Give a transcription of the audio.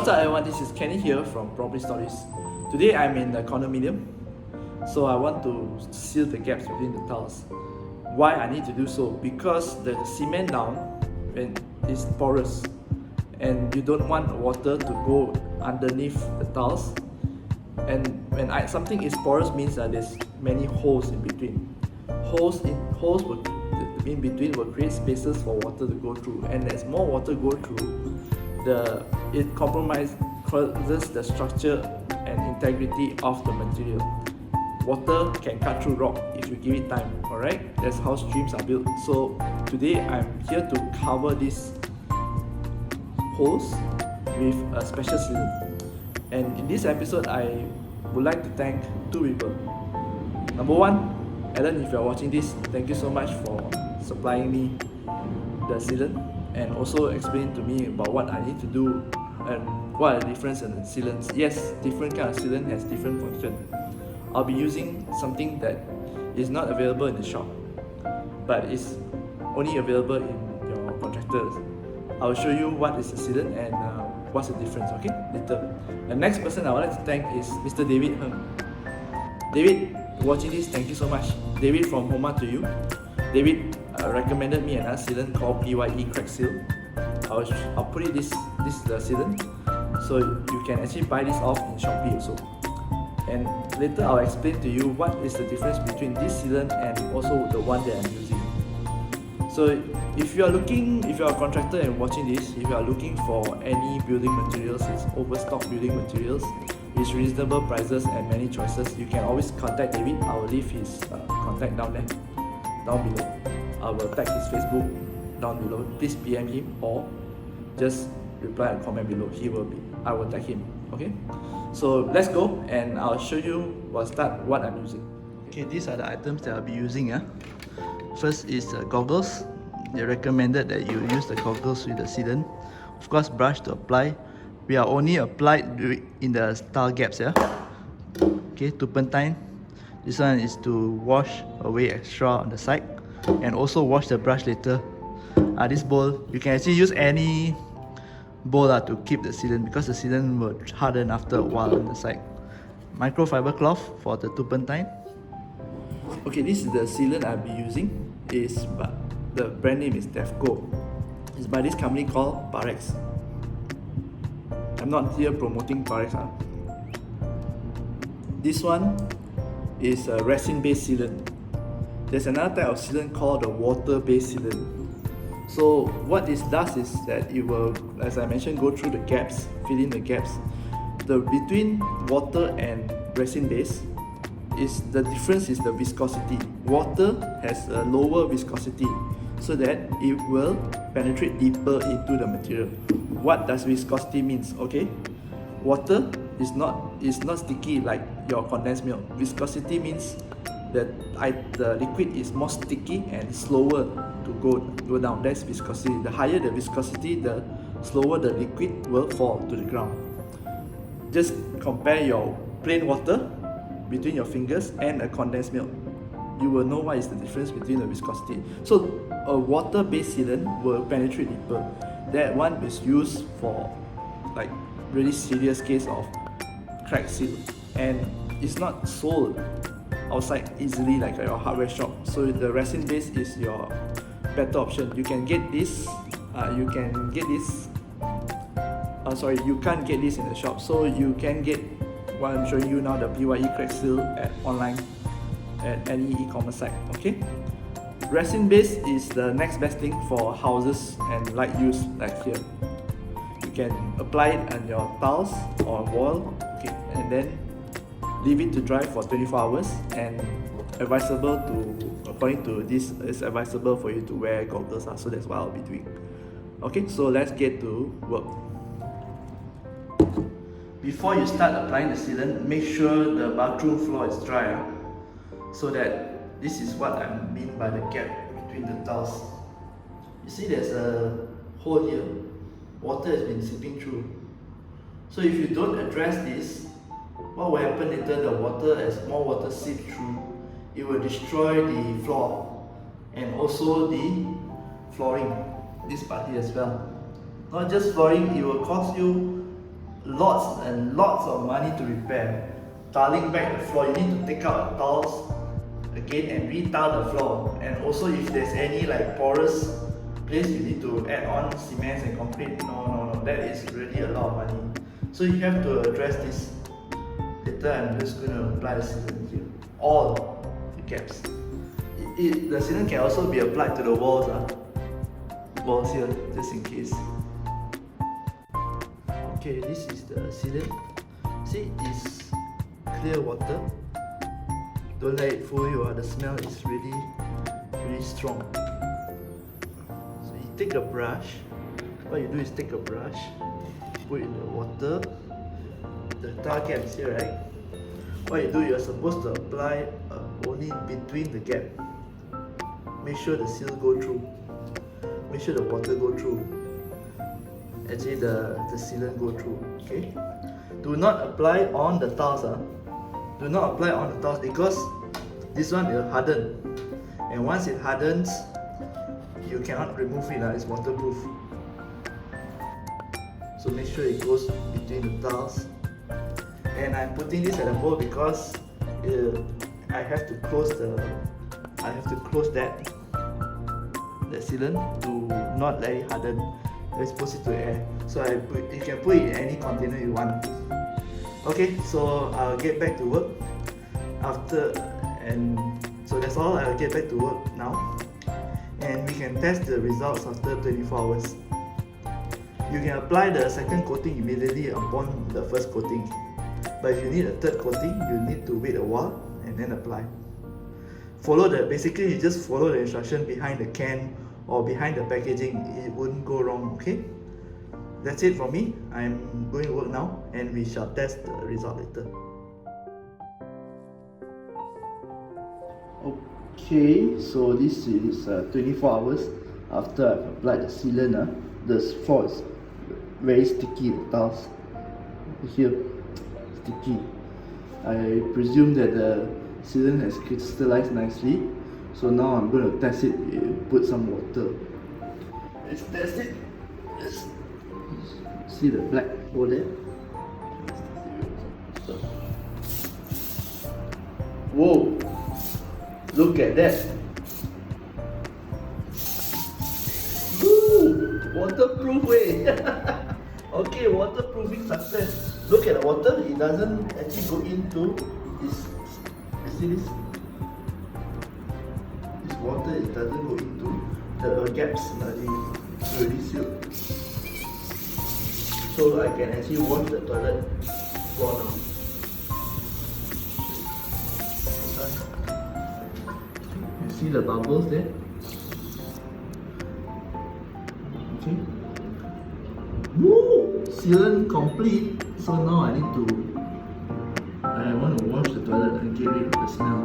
What's up everyone, this is Kenny here from Property Stories. Today I'm in the condominium, so I want to seal the gaps between the tiles. Why I need to do so? Because the cement down is porous and you don't want water to go underneath the tiles. And when something is porous means that there's many holes in between. Holes in between will create spaces for water to go through, and as more water go through, it compromises the structure and integrity of the material. Water can cut through rock if you give it time, alright? That's how streams are built. So today I'm here to cover these holes with a special sealant. And in this episode, I would like to thank two people. Number one, Alan, if you're watching this, thank you so much for supplying me the sealant and also explain to me about what I need to do and what are the difference in the sealants. Yes, different kind of sealant has different function. I'll be using something that is not available in the shop, but is only available in your contractors. I'll show you what is the sealant and what's the difference, okay? Later. The next person I would like to thank is Mr. David Heng. David, watching this, thank you so much. David from Rumah to you. David recommended me another sealant called PYE Crack Seal. I'll put it this is the sealant, so you can actually buy this off in Shopee also. And later I'll explain to you what is the difference between this sealant and also the one that I'm using. So if you are a contractor and watching this, if you are looking for any building materials, it's overstock building materials, with reasonable prices and many choices, you can always contact David. I will leave his contact down below. I will tag his Facebook down below. Please PM him or just reply and comment below. I will tag him. Okay? So let's go and I'll show you what I'm using. Okay, these are the items that I'll be using. First is goggles. They recommended that you use the goggles with the sealant. Of course, brush to apply. We are only applied in the tile gaps. Okay, turpentine. This one is to wash away extra on the side and also wash the brush later. This bowl, you can actually use any bowl to keep the sealant because the sealant will harden after a while on the side. Microfiber cloth for the turpentine. Okay, this is the sealant I'll be using. The brand name is Defco. It's by this company called Parex. I'm not here promoting Parex. This one is a resin-based sealant. There's another type of sealant called the water-based sealant. So what this does is that it will, as I mentioned, go through the gaps, fill in the gaps. Between water and resin-based, the difference is the viscosity. Water has a lower viscosity so that it will penetrate deeper into the material. What does viscosity means? Okay, water is not sticky like your condensed milk. Viscosity means that the liquid is more sticky and slower to go down. That's viscosity. The higher the viscosity, the slower the liquid will fall to the ground. Just compare your plain water between your fingers and a condensed milk. You will know what is the difference between the viscosity. So a water-based sealant will penetrate deeper. That one is used for like really serious case of crack seal, and it's not sold outside easily like your hardware shop. So the resin-based is your better option. You can get this. You can't get this in the shop. So you can get what I'm showing you now, the PYE Crack Seal online at any e-commerce site. Okay. Resin-based is the next best thing for houses and light use like here. You can apply it on your tiles or wall, okay, and then leave it to dry for 24 hours. And according to this, it's advisable for you to wear goggles. So that's what I'll be doing. Okay, so let's get to work. Before you start applying the sealant, make sure the bathroom floor is dry. So that this is what I mean by the gap between the tiles. You see there's a hole here. Water has been seeping through. So if you don't address this, what will happen later? As more water seeps through, it will destroy the floor and also the flooring, this part here as well. Not just flooring, it will cause you lots and lots of money to repair. Tiling back the floor, you need to take out the tiles again and re-tile the floor. And also if there's any like porous place, you need to add on cements and concrete. No, that is really a lot of money. So you have to address this. Later I'm just going to apply the sealant here. All the gaps. The sealant can also be applied to the walls. Walls here, just in case. Okay, this is the sealant. See, it's clear water. Don't let it fool you. The smell is really strong. So you take a brush. What you do is take a brush, put it in the water. The tile gap is here, right? What you do, you're supposed to apply only between the gap. Make sure the seal go through. Make sure the water go through. Actually, the sealant go through. Okay. Do not apply on the tiles. Do not apply on the tiles because this one will harden. And once it hardens, you cannot remove it. It's waterproof. So make sure it goes between the tiles. And I'm putting this at the bowl because I have to close that sealant to not let it harden. Expose it to air. So you can put it in any container you want. Okay, so I'll get back to work after, and so that's all. I'll get back to work now, and we can test the results after 24 hours. You can apply the second coating immediately upon the first coating, but if you need a third coating, you need to wait a while and then apply. Basically you just follow the instruction behind the can or behind the packaging. It wouldn't go wrong. Okay, that's it for me. I'm going to work now and we shall test the result later. Okay, so this is 24 hours after I've applied the sealant. The floor is very sticky, the tiles here, sticky. I presume that the sealant has crystallized nicely. So now I'm going to test it, put some water. Let's test it. See the black hole there? Whoa! Look at that! Woo! Waterproof way! Okay, waterproofing success. Look at the water, it doesn't actually go into this. You see this? This water, it doesn't go into the gaps already sealed. So I can actually wash the toilet floor now. You see the bubbles there? Okay. Woo! Sealant complete. So now I want to wash the toilet and get rid of the smell.